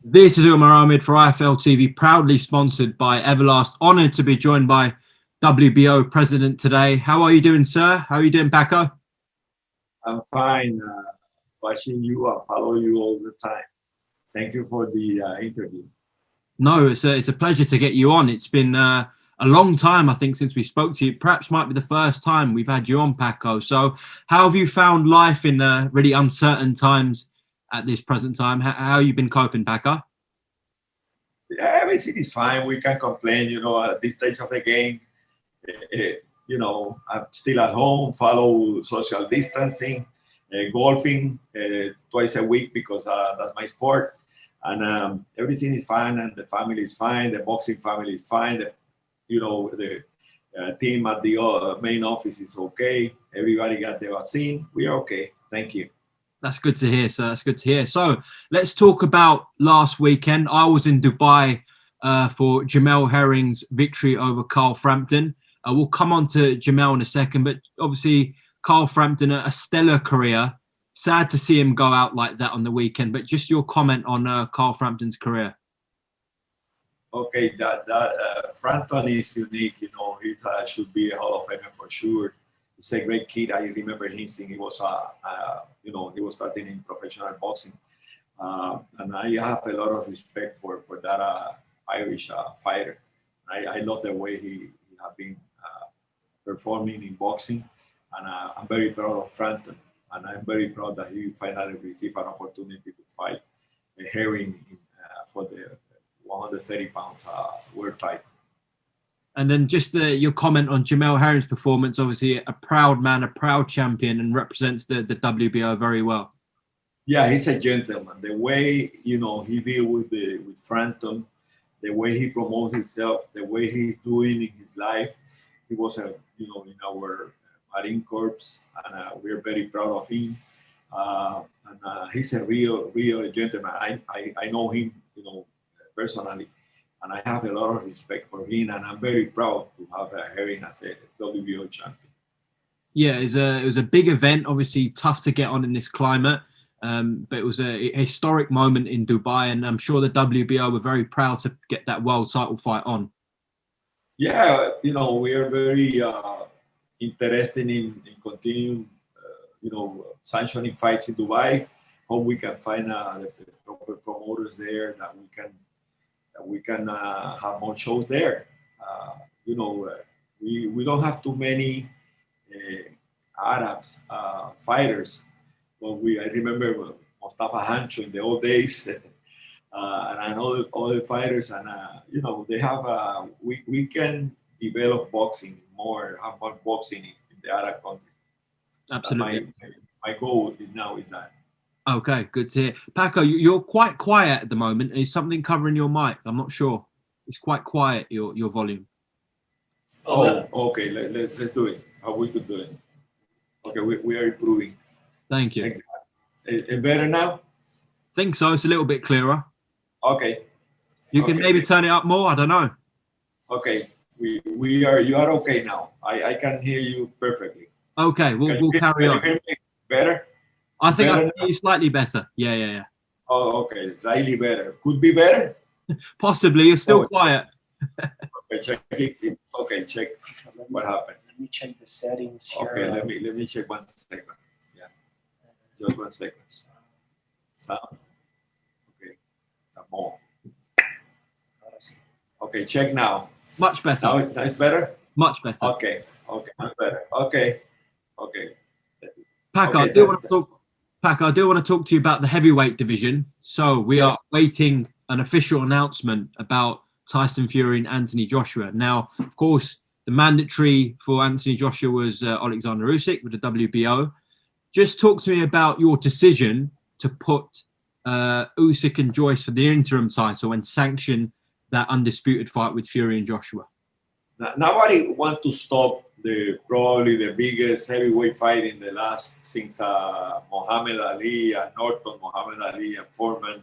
This is Umar Ahmed for IFL TV, proudly sponsored by Everlast. Honoured to be joined by WBO president today. How are you doing, sir? How are you doing, Paco? I'm fine. Watching you, I follow you all the time. Thank you for the interview. No, it's a pleasure to get you on. It's been a long time, I think, since we spoke to you. Perhaps might be the first time we've had you on, Paco. So how have you found life in really uncertain times at this present time? How have you been coping, Paco? Yeah, everything is fine. We can't complain, at this stage of the game. I'm still at home, follow social distancing, golfing twice a week because that's my sport. And everything is fine, and the family is fine. The boxing family is fine. The team at the main office is okay. Everybody got the vaccine. We are okay. Thank you. That's good to hear, sir. That's good to hear. So let's talk about last weekend. I was in Dubai for Jamel Herring's victory over Carl Frampton. We'll come on to Jamel in a second, but obviously Carl Frampton, a stellar career. Sad to see him go out like that on the weekend, but just your comment on Carl Frampton's career. Okay, Frampton is unique. He should be a Hall of Famer for sure. He's a great kid. I remember him since he was, he was starting in professional boxing. And I have a lot of respect for that Irish fighter. I love the way he has been performing in boxing. And I'm very proud of Frampton. And I'm very proud that he finally received an opportunity to fight Herring for the 130 pounds world title. And then just your comment on Jamel Herring's performance, obviously a proud man, a proud champion, and represents the WBO very well. Yeah, he's a gentleman. The way, he deal with Frampton, the way he promotes himself, the way he's doing in his life. He was, in our Marine Corps, and we're very proud of him. And he's a real gentleman. I know him, personally. And I have a lot of respect for him, and I'm very proud to have Herring as a WBO champion. Yeah, it was a big event. Obviously, tough to get on in this climate, but it was a historic moment in Dubai, and I'm sure the WBO were very proud to get that world title fight on. Yeah, we are very interested in continuing, sanctioning fights in Dubai. Hope we can find the proper promoters there that we can have more shows there. We don't have too many Arabs fighters, but I remember Mustafa Hancho in the old days, and I know other fighters, and they have we can develop boxing more, have more boxing in the Arab country. Absolutely. My goal now is that. Okay, good to hear. Paco, you're quite quiet at the moment. Is something covering your mic? I'm not sure. It's quite quiet, your volume. Oh, okay. Let's do it. How we could do it. Okay, we are improving. Thank you. It better now? Think so. It's a little bit clearer. Okay. You can maybe turn it up more. I don't know. Okay. You are okay now. I can hear you perfectly. Okay, we'll carry on. Can you hear me better? I think I can hear you slightly better. Yeah. Oh, okay. Slightly better. Could be better? Possibly. You're still quiet. Okay, check it. Okay, check what happened. Let me check the settings here. Okay, let me check 1 second. Yeah. Just 1 second. Sound. Okay. Some more. Okay, check now. Much better. Now it's better? Much better. Okay, much better. Okay. Paco, okay, I do want to talk to you about the heavyweight division. So we are waiting an official announcement about Tyson Fury and Anthony Joshua. Now, of course, the mandatory for Anthony Joshua was Alexander Usyk with the WBO. Just talk to me about your decision to put Usyk and Joyce for the interim title and sanction that undisputed fight with Fury and Joshua. Nobody wants to stop probably the biggest heavyweight fight in the last since Muhammad Ali and Norton, Muhammad Ali and Foreman.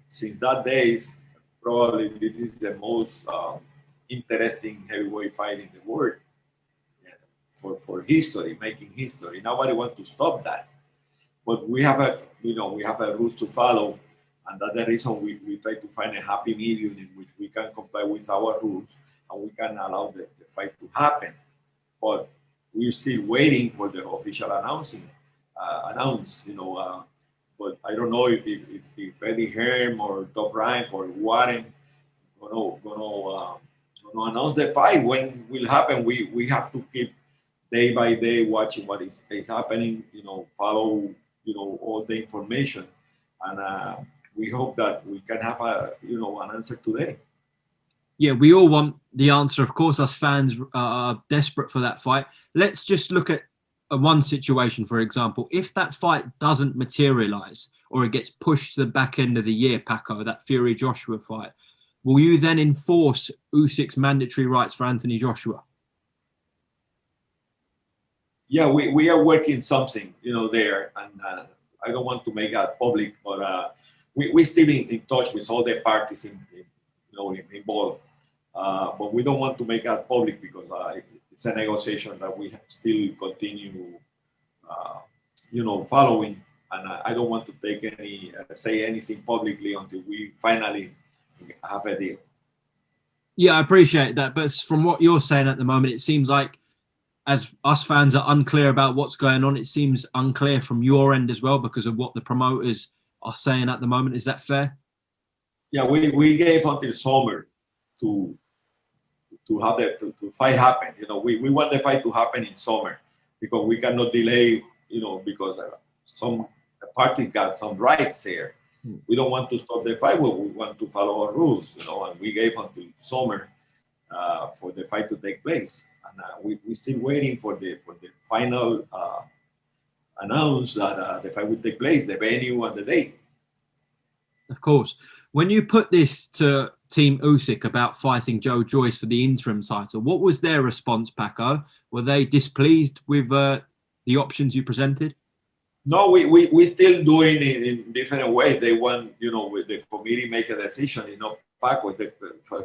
Since that days, probably this is the most interesting heavyweight fight in the world for history, making history. Nobody wants to stop that, but we have a rules to follow, And that's the reason we try to find a happy medium in which we can comply with our rules and we can allow the fight to happen. But we're still waiting for the official announce, but I don't know if Eddie Hearn or Top Rank or Warren gonna announce the fight. When will happen? We have to keep day by day watching what is happening. Follow all the information, and we hope that we can have an answer today. Yeah, we all want the answer. Of course, us fans are desperate for that fight. Let's just look at one situation, for example. If that fight doesn't materialize or it gets pushed to the back end of the year, Paco, that Fury-Joshua fight, will you then enforce Usyk's mandatory rights for Anthony Joshua? Yeah, we are working something, there. And I don't want to make that public, but we're still in touch with all the parties involved. But we don't want to make that public because it's a negotiation that we still continue, following. And I don't want to say anything publicly until we finally have a deal. Yeah, I appreciate that. But from what you're saying at the moment, it seems like as us fans are unclear about what's going on, it seems unclear from your end as well because of what the promoters are saying at the moment. Is that fair? Yeah, we gave until summer to have the fight happen. We want the fight to happen in summer because we cannot delay, because some parties got some rights here. We don't want to stop the fight, but we want to follow our rules, and we gave until summer for the fight to take place. And we're still waiting for the final announce that the fight will take place, the venue and the date. Of course. When you put this to Team Usyk about fighting Joe Joyce for the interim title, what was their response, Paco? Were they displeased with the options you presented? No, we still doing it in different ways. They want, with the committee make a decision, Paco, the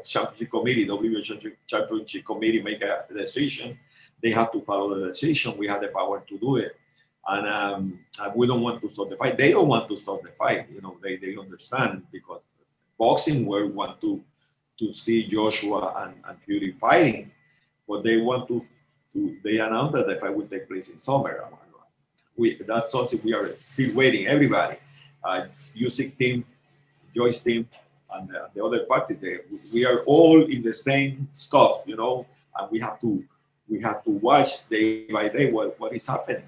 championship committee, WBO championship committee make a decision. They have to follow the decision. We have the power to do it. And we don't want to stop the fight. They don't want to stop the fight. They understand because boxing world want to see Joshua and Fury fighting, but they want they announced that the fight will take place in summer. That's something we are still waiting. Everybody, Usyk team, Joyce team, and the other parties. We are all in the same stuff, and we have to watch day by day what is happening.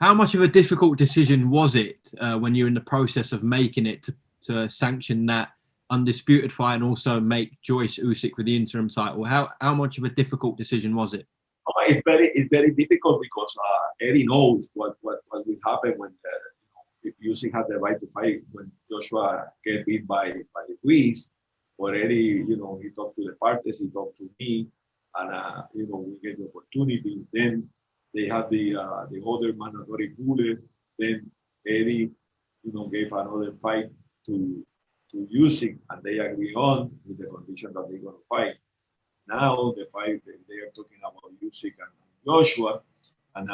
How much of a difficult decision was it when you're in the process of making it to sanction that undisputed fight and also make Joyce Usyk with the interim title? How much of a difficult decision was it? It's very difficult because Eddie knows what will happen when if Usyk had the right to fight when Joshua get beat by the Greece. But Eddie, he talked to the parties, he talked to me, and we get the opportunity. Then they had the other mandatory bullet. Then Eddie, gave another fight to Usyk, and they agree on with the condition that they're going to fight. Now the fight they are talking about Usyk and Joshua, and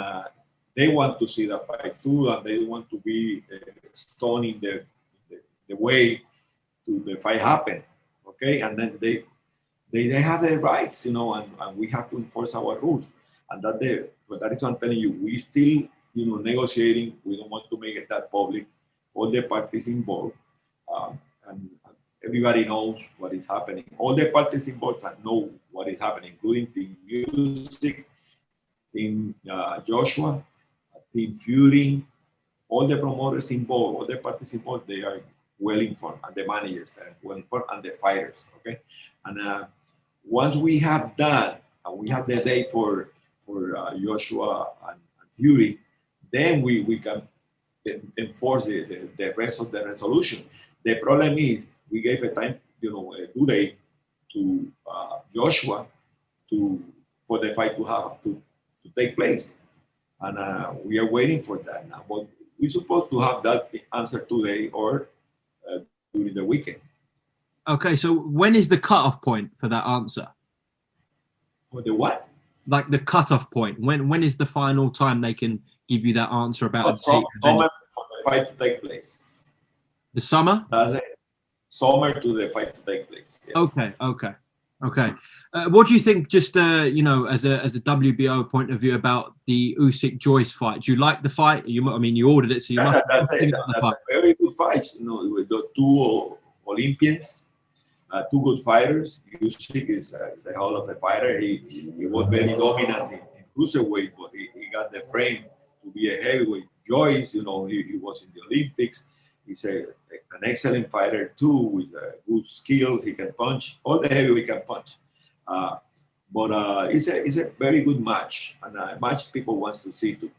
they want to see the fight too, and they want to be stoning the way to the fight happen. Okay, and then they have their rights, and we have to enforce our rules, and but that is what I'm telling you. We still, negotiating. We don't want to make it that public. All the parties involved, and everybody knows what is happening. All the parties involved know what is happening, including Team Usyk, Team Joshua, Team Fury, all the promoters involved, all the parties involved, they are well informed, and the managers are well informed, and the fighters, okay? And once we have that, and we have the date for Joshua and Fury, then we can enforce the rest of the resolution. The problem is we gave a time, a due date to Joshua for the fight to take place, and we are waiting for that now. But we're supposed to have that answer today or during the weekend. Okay, so when is the cutoff point for that answer? For the what? Like the cutoff point. When is the final time they can give you that answer about for the fight to take place? The summer? That's it. Summer to the fight to take place. Yeah. Okay. What do you think, just you know, as a WBO point of view, about the Usyk Joyce fight? Do you like the fight? I mean, you ordered it, so you must. That's a very good fight. You know, with the two Olympians, two good fighters. Usyk is a hell of a fighter. He was very dominant in cruiserweight, but he got the frame to be a heavyweight. Joyce, you know, he was in the Olympics. He's an excellent fighter too, with good skills. He can punch. All the heavyweight can punch. But it's a very good match, and a match people want to see too.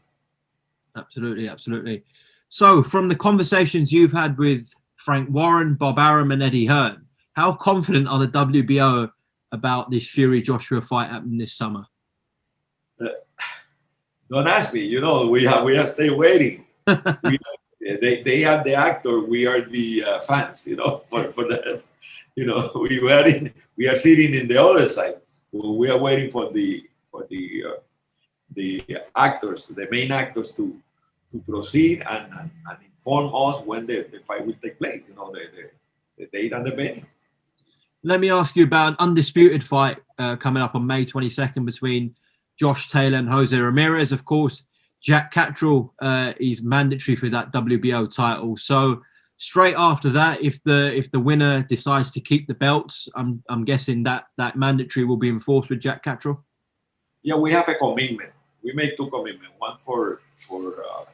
Absolutely. So, from the conversations you've had with Frank Warren, Bob Arum, and Eddie Hearn, how confident are the WBO about this Fury Joshua fight happening this summer? Don't ask me. You know, we have stay waiting. They have the actor. We are the fans. You know, for that. You know, we are sitting in the other side. We are waiting for the actors, the main actors, to proceed and inform us when the fight will take place. You know, the date and the venue. Let me ask you about an undisputed fight coming up on May 22nd between Josh Taylor and Jose Ramirez. Of course, Jack Catterall is mandatory for that WBO title. So straight after that, if the winner decides to keep the belts, I'm guessing that mandatory will be enforced with Jack Catterall. Yeah, we have a commitment. We made two commitments. One for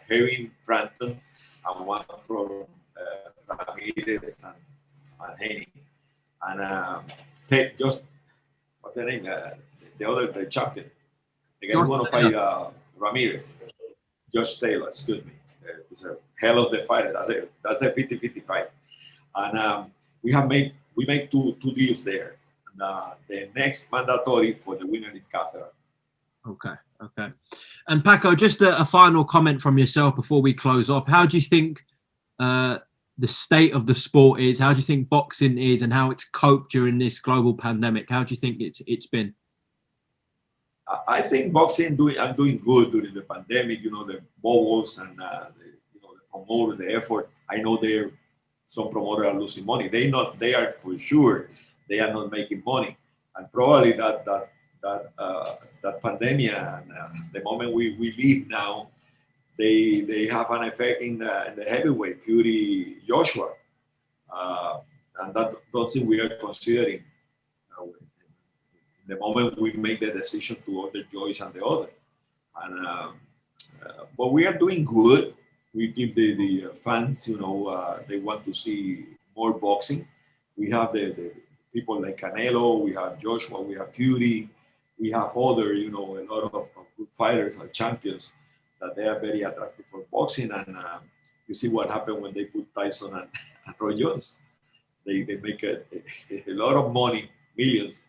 Herring Frampton and one for Ramirez and Haney. And take just what's the name? The champion. The guy who's going to fight Ramirez. Josh Taylor, excuse me. He's a hell of the fighter. That's a 50-50 fight. And we made two deals there. And the next mandatory for the winner is Catherall. Okay. And Paco, just a final comment from yourself before we close off. How do you think the state of the sport is? How do you think boxing is, and how it's coped during this global pandemic? How do you think it's been? I think boxing doing good during the pandemic. You know, the bubbles and the promoter, the effort. I know some promoters are losing money. They are for sure they are not making money, and probably that pandemic and the moment we live now, they have an effect in the heavyweight Fury Joshua, and that's something we are considering. The moment we make the decision to order Joyce and the other, and but we are doing good. We give the fans, you know, they want to see more boxing. We have the people like Canelo, we have Joshua, we have Fury, we have other, you know, a lot of good fighters and champions that they are very attractive for boxing. And you see what happened when they put Tyson and Roy Jones. They make a lot of money, millions,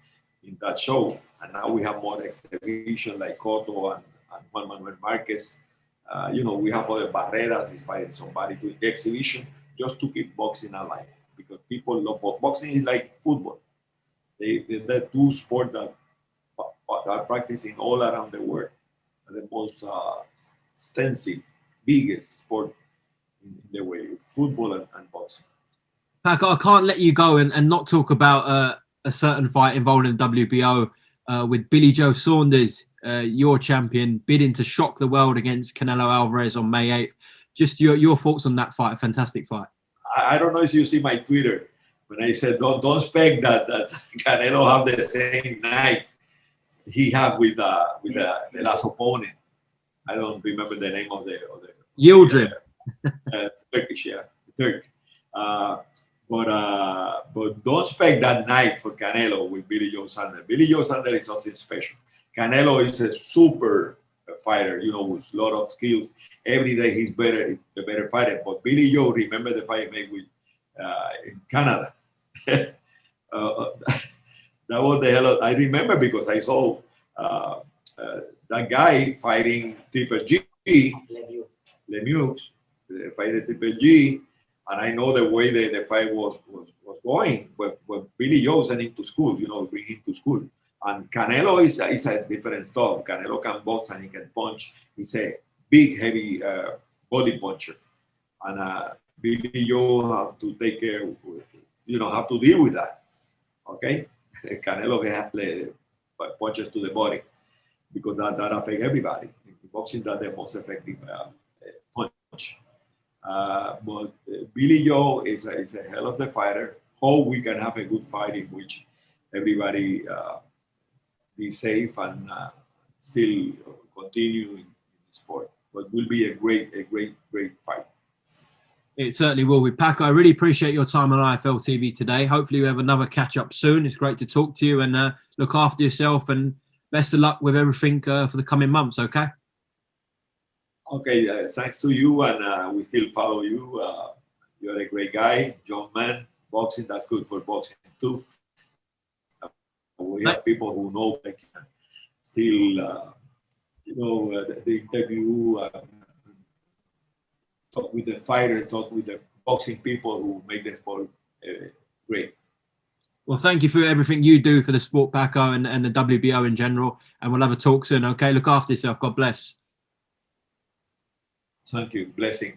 in that show. And now we have more exhibition like Cotto and Juan Manuel Marquez. You know, we have other Barreras is fighting somebody doing the exhibition just to keep boxing alive, because people love boxing. Is like football. They're two sports that are practicing all around the world. The most extensive, biggest sport in the way, it's football and boxing. Paco, I can't let you go and not talk about a certain fight involving the WBO with Billy Joe Saunders, your champion, bidding to shock the world against Canelo Alvarez on May 8th. Just your thoughts on that fight. A fantastic fight. I don't know if you see my Twitter when I said don't expect that Canelo have the same night he had with the last opponent. I don't remember the name of the Yildirim. Turkish, yeah, Turk. But don't expect that night for Canelo with Billy Joe Saunders. Billy Joe Saunders is something special. Canelo is a super fighter, you know, with a lot of skills. Every day he's the better fighter. But Billy Joe, remember the fight he made with in Canada? That was the hell of, I remember because I saw that guy fighting Triple G, Lemieux, fighting Triple G. And I know the way the fight was going, but Billy Joe sent him to school, you know, bring him to school. And Canelo is a different stuff. Canelo can box and he can punch. He's a big, heavy body puncher. And Billy Joe have to take care, have to deal with that. Okay, Canelo has punches to the body because that affects everybody. In boxing, that's the most effective punch. But Billy Joe is a hell of a fighter. Hope we can have a good fight in which everybody be safe and still continue in the sport. But will be a great fight. It certainly will be. Paco, I really appreciate your time on IFL TV today. Hopefully we have another catch up soon. It's great to talk to you, and look after yourself, and best of luck with everything for the coming months, okay? Okay, thanks to you, and we still follow you. You're a great guy, young man. Boxing, that's good for boxing too. We have people who know, like, still, the interview, talk with the fighters, talk with the boxing people who make the sport great. Well, thank you for everything you do for the sport, Paco, and the WBO in general. And we'll have a talk soon, okay? Look after yourself. God bless. Thank you. Blessing.